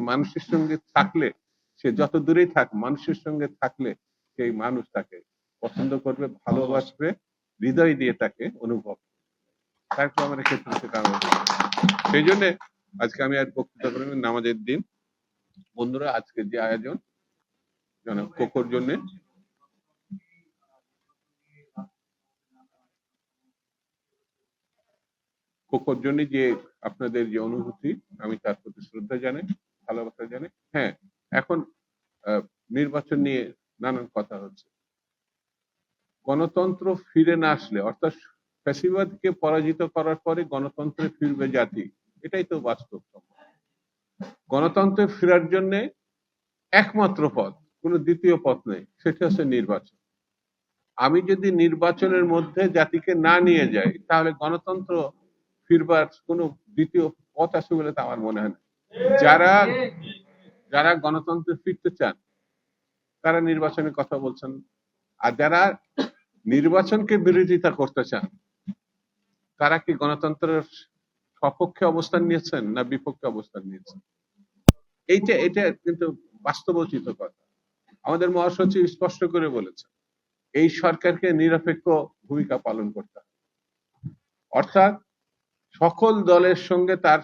মানুষের সঙ্গে থাকলে, সে যত দূরেই থাক, মানুষের সঙ্গে থাকলে সেই মানুষ তাকে পছন্দ করবে, ভালোবাসবে, হৃদয় দিয়ে তাকে অনুভব। তার রহমানের ক্ষেত্রে সেটা আমরা দেখি। সেই জন্য আজকে আমি আর বক্তৃতা করি না, নামাজের দিন। বন্ধুরা, আজকে যে আয়োজন জনাব কোকোর জন্য, কোকোর জন্য যে আপনাদের যে অনুভূতি, আমি তার প্রতি শ্রদ্ধা জানাই, ভালোবাসা জানাই। হ্যাঁ, এখন নির্বাচন নিয়ে নানান কথা হচ্ছে। গণতন্ত্র ফিরে না আসলে, অর্থাৎ ফ্যাসিবাদকে পরাজিত করার পরে গণতন্ত্রে ফিরবে জাতি, এটাই তো বাস্তব। গণতন্ত্রে ফেরার জন্য একমাত্র পথ, কোনো দ্বিতীয় পথ নেই, সেটা হচ্ছে নির্বাচন। আমি যদি নির্বাচনের মধ্যে জাতিকে না নিয়ে যাই, তাহলে গণতন্ত্র ফিরবার কোনো দ্বিতীয় পথ আছে বলে তো আমার মনে হয় না। যারা যারা গণতন্ত্রে ফিরতে চান তারা নির্বাচনের কথা বলছেন, আর যারা নির্বাচনকে বিরোধিতা করতে চান তারা কি গণতন্ত্রের সপক্ষে অবস্থান নিয়েছেন না বিপক্ষে অবস্থান নিয়েছেন? এটা কিন্তু বাস্তবোচিত কথা। আমাদের মহাসচিব স্পষ্ট করে বলেছেন, এই সরকারকে নিরপেক্ষ ভূমিকা পালন করতে হবে, অর্থাৎ সকল দলের সঙ্গে তার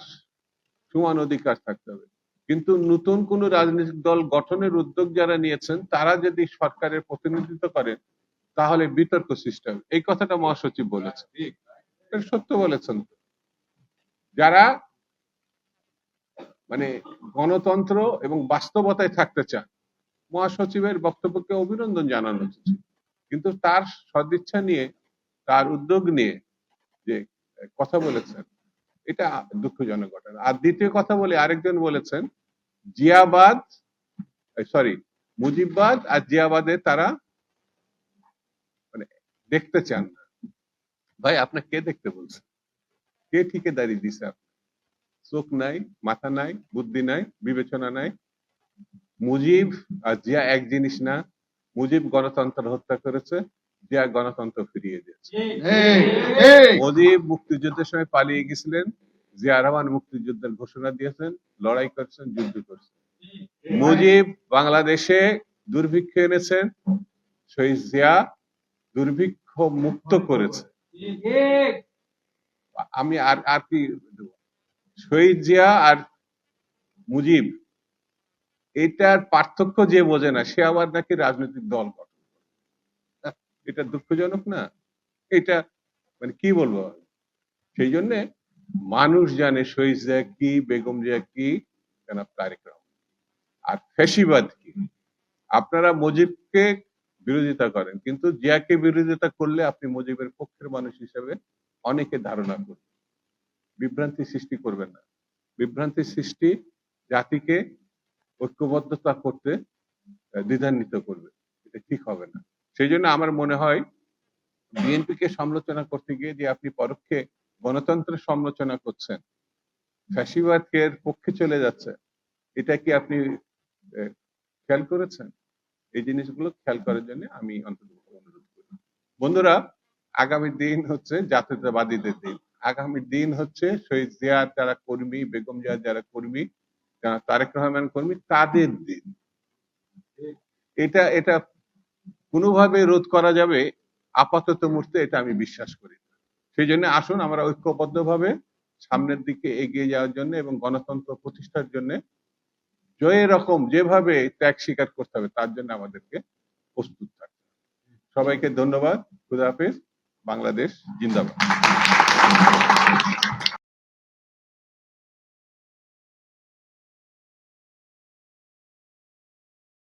সমান অধিকার থাকতে হবে। কিন্তু নতুন কোন রাজনৈতিক দল গঠনের উদ্যোগ যারা নিয়েছেন তারা যদি সরকারের প্রতিনিধিত্ব করেন তাহলে বিতর্ক সৃষ্টি হবে। এই কথাটা মহাসচিব বলেছেন, সত্য বলেছেন। যারা মানে গণতন্ত্র এবং বাস্তবতায় থাকতে চান, মহাসচিবের বক্তব্যকে অভিনন্দন জানানো উচিত, কিন্তু তার সদিচ্ছা নিয়ে, তার উদ্যোগ নিয়ে যে কথা বলেছেন, এটা দুঃখজনক ঘটনা। আর দ্বিতীয় কথা বলে, আরেকজন বলেছেন জিয়াবাদ, সরি মুজিববাদ আর জিয়াবাদে তারা মানে দেখতে চান না। ভাই, আপনার কে দেখতে বলছে? কে ঠিকাদারি দিছে? চোখ নাই, মাথা নাই, বুদ্ধি নাই, বিবেচনা নাই। মুজিব আর জিয়া এক জিনিস না। মুজিব গণতন্ত্র হত্যা করেছে, জিয়া গণতন্ত্র ফিরিয়ে দিয়েছে। মুজিব মুক্তিযুদ্ধের সময় পালিয়ে গেছিলেন, জিয়া রহমান মুক্তিযুদ্ধের ঘোষণা দিয়েছেন, লড়াই করছেন, যুদ্ধ করছেন। মুজিব বাংলাদেশে দুর্ভিক্ষ এনেছেন, শহীদ জিয়া দুর্ভিক্ষ মুক্ত করেছে। আমি আর কি, শহীদ জিয়া আর মুজিব, এটার পার্থক্য যে বোঝে না সে আবার নাকি রাজনৈতিক দল গঠন করে। এটা দুঃখজনক না? এটা মানে কি বলবো? সেই জন্য মানুষ জানে শহীদ জিয়া কি, বেগম জিয়া কি, জনাব তারেক রহমান আর ফ্যাসিবাদ কি। আপনারা মুজিবকে বিরোধিতা করেন, কিন্তু জিয়াকে বিরোধিতা করলে আপনি মুজিবের পক্ষের মানুষ হিসেবে অনেকে ধারণা করবেন। বিভ্রান্তি সৃষ্টি করবেন না। বিভ্রান্তি সৃষ্টি জাতিকে ঐক্যবদ্ধতা করতে দ্বিধান্বিত করবে, এটা ঠিক হবে না। সেই জন্য আমার মনে হয় বিএনপিকে সমালোচনা করতে গিয়ে যে আপনি পরোক্ষে গণতন্ত্রের সমালোচনা করছেন, ফ্যাসিবাদের পক্ষে চলে যাচ্ছে, এটা কি আপনি খেয়াল করেছেন? এই জিনিসগুলো খেয়াল করার জন্য আমি অন্তত অনুরোধ করি। বন্ধুরা, আগামী দিন হচ্ছে জাতীয়তাবাদীদের দিন। আগামী দিন হচ্ছে শহীদ জিয়ার যারা কর্মী, বেগম জিয়ার যারা কর্মী, যারা তারেক রহমান কর্মী, তাদের দিন। এটা কোনোভাবে রোধ করা যাবে আপাতত মুহূর্তে, এটা আমি বিশ্বাস করি। সেই জন্য আসুন আমরা ঐক্যবদ্ধভাবে সামনের দিকে এগিয়ে যাওয়ার জন্য এবং গণতন্ত্র প্রতিষ্ঠার জন্য যে রকম যেভাবে ত্যাগ স্বীকার করতে হবে তার জন্য আমাদেরকে প্রস্তুত থাকতে হবে। সবাইকে ধন্যবাদ। খুদা হাফেজ। বাংলাদেশ জিন্দাবাদ।